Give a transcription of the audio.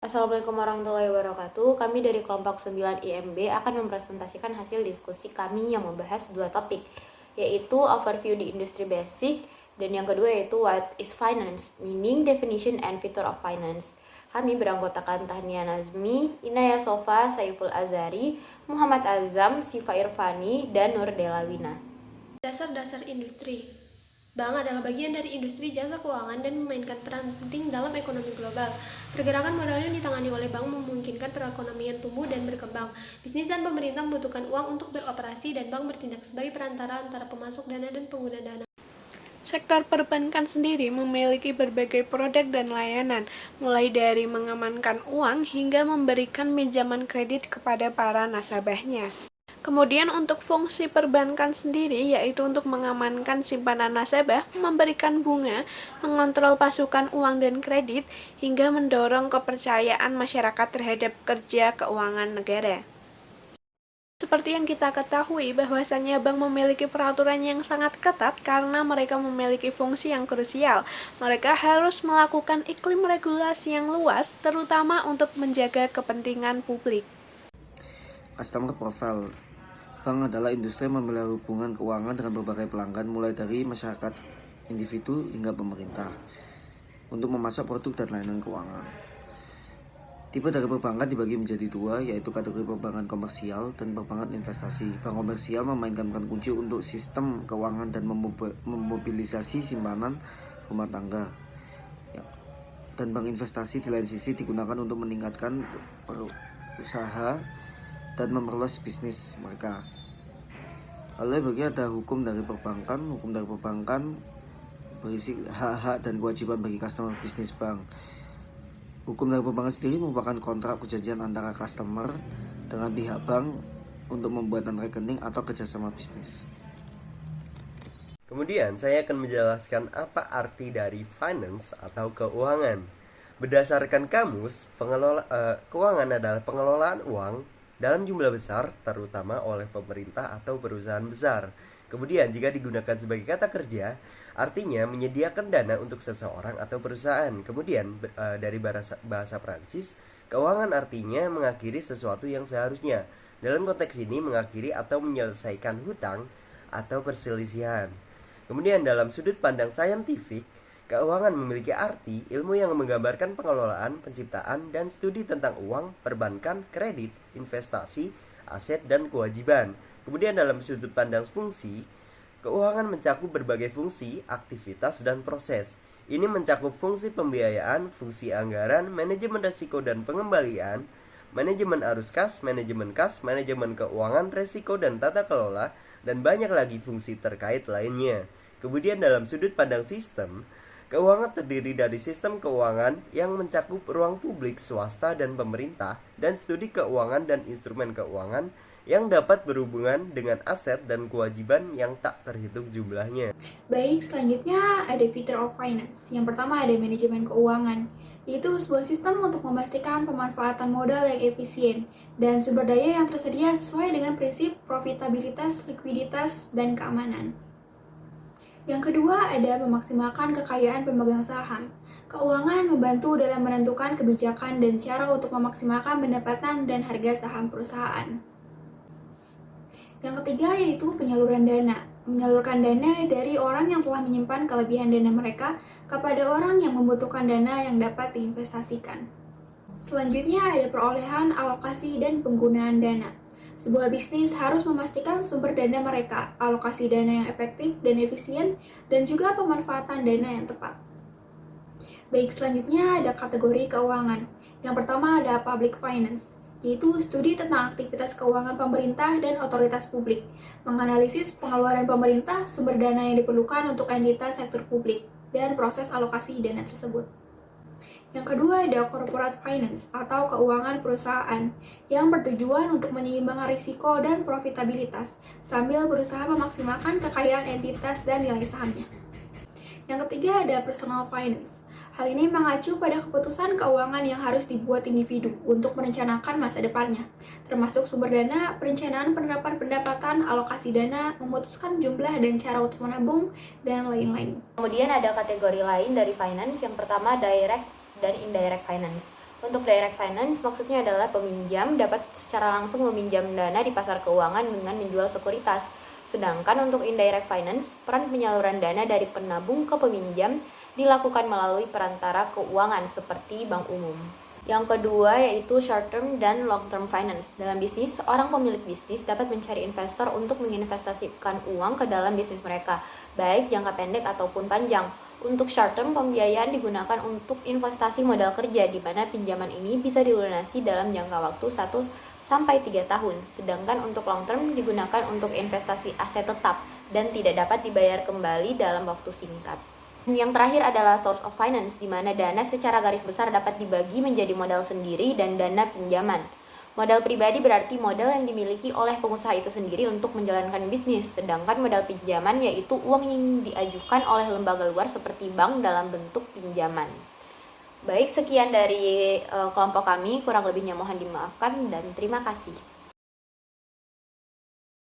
Assalamualaikum warahmatullahi wabarakatuh. Kami dari kelompok 9 IMB akan mempresentasikan hasil diskusi kami yang membahas dua topik, yaitu overview di industri basic, dan yang kedua yaitu what is finance, meaning, definition, and feature of finance. Kami beranggotakan Tahnia Nazmi, Inaya Sofa, Saiful Azari, Muhammad Azam, Sifa Irfani, dan Nur Delawina. Dasar-dasar industri. Bank adalah bagian dari industri jasa keuangan dan memainkan peran penting dalam ekonomi global. Pergerakan modal yang ditangani oleh bank memungkinkan perekonomian tumbuh dan berkembang. Bisnis dan pemerintah membutuhkan uang untuk beroperasi dan bank bertindak sebagai perantara antara pemasok dana dan pengguna dana. Sektor perbankan sendiri memiliki berbagai produk dan layanan, mulai dari mengamankan uang hingga memberikan pinjaman kredit kepada para nasabahnya. Kemudian untuk fungsi perbankan sendiri yaitu untuk mengamankan simpanan nasabah, memberikan bunga, mengontrol pasukan uang dan kredit, hingga mendorong kepercayaan masyarakat terhadap kerja keuangan negara. Seperti yang kita ketahui bahwasannya bank memiliki peraturan yang sangat ketat karena mereka memiliki fungsi yang krusial. Mereka harus melakukan iklim regulasi yang luas, terutama untuk menjaga kepentingan publik. Customer profile. Bank adalah industri yang memelihara hubungan keuangan dengan berbagai pelanggan, mulai dari masyarakat individu hingga pemerintah, untuk memasok produk dan layanan keuangan. Tipe dari perbankan dibagi menjadi dua, yaitu kategori perbankan komersial dan perbankan investasi. Bank komersial memainkan peran kunci untuk sistem keuangan dan memobilisasi simpanan rumah tangga. Dan bank investasi di lain sisi digunakan untuk meningkatkan usaha dan memperluas bisnis mereka. Lalu bagi ada hukum dari perbankan. Hukum dari perbankan berisi hak-hak dan kewajiban bagi customer bisnis bank. Hukum dari perbankan sendiri merupakan kontrak perjanjian antara customer dengan pihak bank untuk membuatkan rekening atau kerjasama bisnis. Kemudian saya akan menjelaskan apa arti dari finance atau keuangan. Berdasarkan kamus, keuangan adalah pengelolaan uang dalam jumlah besar, terutama oleh pemerintah atau perusahaan besar. Kemudian jika digunakan sebagai kata kerja, artinya menyediakan dana untuk seseorang atau perusahaan. Kemudian dari bahasa Prancis, keuangan artinya mengakhiri sesuatu yang seharusnya. Dalam konteks ini mengakhiri atau menyelesaikan hutang atau perselisihan. Kemudian dalam sudut pandang saintifik, keuangan memiliki arti ilmu yang menggambarkan pengelolaan, penciptaan, dan studi tentang uang, perbankan, kredit, investasi, aset, dan kewajiban. Kemudian dalam sudut pandang fungsi, keuangan mencakup berbagai fungsi, aktivitas, dan proses. Ini mencakup fungsi pembiayaan, fungsi anggaran, manajemen risiko dan pengembalian, manajemen arus kas, manajemen keuangan, risiko dan tata kelola, dan banyak lagi fungsi terkait lainnya. Kemudian dalam sudut pandang sistem, keuangan terdiri dari sistem keuangan yang mencakup ruang publik, swasta, dan pemerintah, dan studi keuangan dan instrumen keuangan yang dapat berhubungan dengan aset dan kewajiban yang tak terhitung jumlahnya. Baik, selanjutnya ada feature of finance. Yang pertama ada manajemen keuangan, yaitu sebuah sistem untuk memastikan pemanfaatan modal yang efisien dan sumber daya yang tersedia sesuai dengan prinsip profitabilitas, likuiditas, dan keamanan. Yang kedua ada memaksimalkan kekayaan pemegang saham. Keuangan membantu dalam menentukan kebijakan dan cara untuk memaksimalkan pendapatan dan harga saham perusahaan. Yang ketiga yaitu penyaluran dana. Menyalurkan dana dari orang yang telah menyimpan kelebihan dana mereka kepada orang yang membutuhkan dana yang dapat diinvestasikan. Selanjutnya ada perolehan, alokasi, dan penggunaan dana. Sebuah bisnis harus memastikan sumber dana mereka, alokasi dana yang efektif dan efisien, dan juga pemanfaatan dana yang tepat. Baik, selanjutnya ada kategori keuangan. Yang pertama ada public finance, yaitu studi tentang aktivitas keuangan pemerintah dan otoritas publik, menganalisis pengeluaran pemerintah, sumber dana yang diperlukan untuk entitas sektor publik, dan proses alokasi dana tersebut. Yang kedua ada corporate finance atau keuangan perusahaan yang bertujuan untuk menyeimbangkan risiko dan profitabilitas sambil berusaha memaksimalkan kekayaan entitas dan nilai sahamnya. Yang ketiga ada personal finance. Hal ini mengacu pada keputusan keuangan yang harus dibuat individu untuk merencanakan masa depannya, termasuk sumber dana, perencanaan penerapan pendapatan, alokasi dana, memutuskan jumlah dan cara untuk menabung, dan lain-lain. Kemudian ada kategori lain dari finance. Yang pertama direct dan indirect finance. Untuk direct finance maksudnya adalah peminjam dapat secara langsung meminjam dana di pasar keuangan dengan menjual sekuritas. Sedangkan untuk indirect finance, peran penyaluran dana dari penabung ke peminjam dilakukan melalui perantara keuangan seperti bank umum. Yang kedua yaitu short term dan long term finance. Dalam bisnis, seorang pemilik bisnis dapat mencari investor untuk menginvestasikan uang ke dalam bisnis mereka, baik jangka pendek ataupun panjang. Untuk short term, pembiayaan digunakan untuk investasi modal kerja, di mana pinjaman ini bisa dilunasi dalam jangka waktu 1 sampai 3 tahun. Sedangkan untuk long term digunakan untuk investasi aset tetap dan tidak dapat dibayar kembali dalam waktu singkat. Yang terakhir adalah source of finance, di mana dana secara garis besar dapat dibagi menjadi modal sendiri dan dana pinjaman. Modal pribadi berarti modal yang dimiliki oleh pengusaha itu sendiri untuk menjalankan bisnis, sedangkan modal pinjaman yaitu uang yang diajukan oleh lembaga luar seperti bank dalam bentuk pinjaman. Baik, sekian dari kelompok kami, kurang lebihnya mohon dimaafkan dan terima kasih.